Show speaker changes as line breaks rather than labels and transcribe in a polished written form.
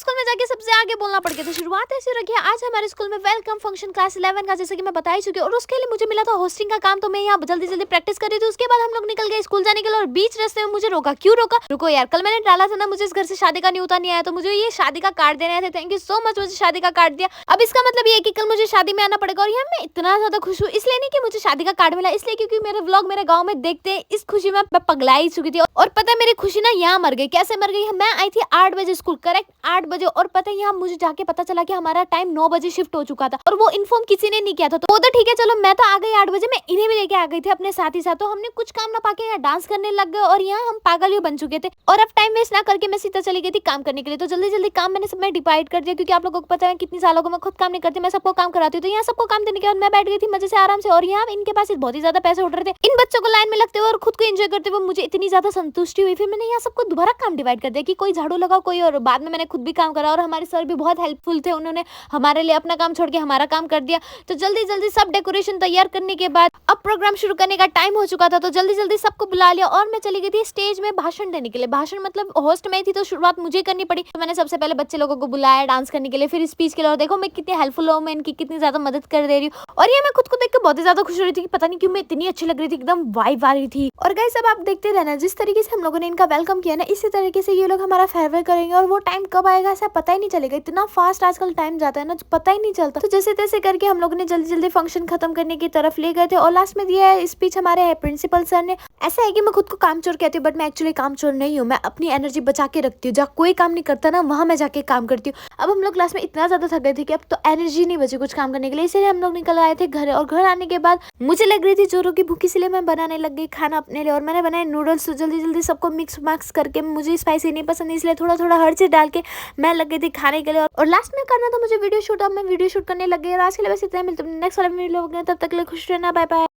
School में जाके सबसे आगे बोलना पड़ गया। तो शुरुआत ऐसी रखी है, आज हमारे स्कूल में वेलकम फंक्शन क्लास 11 का, जैसे कि मैं बता ही चुकी हूँ, और उसके लिए मुझे मिला था होस्टिंग का काम। तो मैं यहाँ जल्दी जल्दी प्रैक्टिस कर रही थी। उसके बाद हम लोग निकल गए स्कूल जाने के लिए, और बीच रास्ते में मुझे रोका। क्यों रोका? रुको यार, कल मैंने डाला था ना मुझे इस घर से शादी का न्योता नहीं आया, तो मुझे ये शादी का कार्ड देने आए थे। थैंक यू सो मच, मुझे शादी का कार्ड दिया। अब इसका मतलब ये है कि कल मुझे शादी में आना पड़ेगा। और यहाँ मैं इतना ज्यादा खुश हूँ, इसलिए नहीं कि मुझे शादी का कार्ड मिला, इसलिए क्योंकि मेरे व्लॉग मेरे गाँव में देखते हैं। इस खुशी में मैं पगला ही चुकी थी। और पता है मेरी खुशी ना यहाँ मर गई। कैसे मर गई? मैं आई थी 8 बजे स्कूल, करेक्ट 8 बजे, और पता है यहाँ मुझे जाके पता चला कि हमारा टाइम 9 बजे शिफ्ट हो चुका था, और वो इन्फॉर्म किसी ने नहीं किया था। तो ठीक है, चलो मैं तो आ गई 8 बजे, मैं इन्हें भी लेके आ गई थी अपने साथ ही साथ। तो हमने कुछ काम ना पाके यहाँ डांस करने लग गए, और यहाँ हम पागल ही बन चुके थे। और अब टाइम वेस्ट ना करके मैं सीधा चली गई थी काम करने के लिए। तो जल्दी जल्दी काम मैंने सब में डिवाइड कर दिया, क्योंकि आप लोगों को पता है कितनी सालों को मैं खुद काम नहीं करती, मैं सबको काम कराती हूँ। तो यहाँ सबको काम देने के बाद मैं बैठ गई थी मजे से आराम से। और यहाँ इनके पास बहुत ही ज्यादा पैसे उड़ रहे थे। इन बच्चों को लाइन में लगते हुए और खुद को एंजॉय करते हुए मुझे इतनी ज्यादा संतुष्टि हुई। फिर मैंने यहाँ सबको दोबारा काम डिवाइड कर दिया कि कोई झाड़ू लगाओ, कोई, और बाद में मैंने खुद भी काम करा। और हमारे सर भी बहुत हेल्पफुल थे, उन्होंने हमारे लिए अपना काम छोड़ के हमारा काम कर दिया। तो जल्दी जल्दी सब डेकोरेशन तैयार करने के बाद अब प्रोग्राम शुरू करने का टाइम हो चुका था। तो जल्दी जल्दी सबको बुला लिया, और मैं चली गई थी स्टेज में भाषण देने के लिए। भाषण मतलब होस्ट में थी, तो शुरुआत मुझे करनी पड़ी। तो मैंने सबसे पहले बच्चे लोगों को बुलाया डांस करने के लिए, फिर स्पीच के लिए। और देखो मैं कितनी हेल्पफुल हूँ, मैं इनकी कितनी ज्यादा मदद कर दे रही हूँ। और ये मैं खुद को देख के बहुत ही ज्यादा खुश हो रही थी कि पता नहीं क्यों मैं इतनी अच्छी लग रही थी, एकदम वाइब आ रही थी। और गाइस अब आप देखते रहना, जिस तरीके से हम लोगों ने इनका वेलकम किया ना, इसी तरीके से ये लोग हमारा फेयरवेल करेंगे। और वो टाइम कब आएगा ऐसा पता ही नहीं चलेगा, इतना फास्ट आजकल टाइम जाता है ना, पता ही नहीं चलता। तो जैसे तैसे करके हम लोगों ने जल्दी जल्दी फंक्शन खत्म करने की तरफ ले गए थे। और लास्ट में दिया है स्पीच हमारे प्रिंसिपल सर ने। ऐसा है कि मैं खुद को काम चोर कहती हूँ, बट मैं एक्चुअली काम चोर नहीं हूँ। मैं अपनी एनर्जी बचा के रखती हूँ, जहाँ कोई काम नहीं करता ना वहाँ मैं जाके काम करती हूँ। अब हम लोग क्लास में इतना ज्यादा थक गए थे कि अब तो एनर्जी नहीं बची कुछ काम करने के लिए, इसलिए हम लोग निकल आए थे घर। और घर आने के बाद मुझे लग रही थी जोरों की भूख, इसलिए मैं बनाने लग गई खाना अपने लिए। और मैंने बनाए नूडल्स। तो जल्दी जल्दी सबको मिक्स मैक्स करके, मुझे स्पाइसी नहीं पसंद इसलिए थोड़ा थोड़ा हर चीज डाल के मैं लग गई थी खाने के लिए। और लास्ट में करना था मुझे वीडियो शूट। अब मैं वीडियो शूट करने लग गई। और आज के लिए बस इतना ही, मिलते हैं नेक्स्ट वाले वीडियो में। तब तक के लिए खुश रहना, बाय बाय।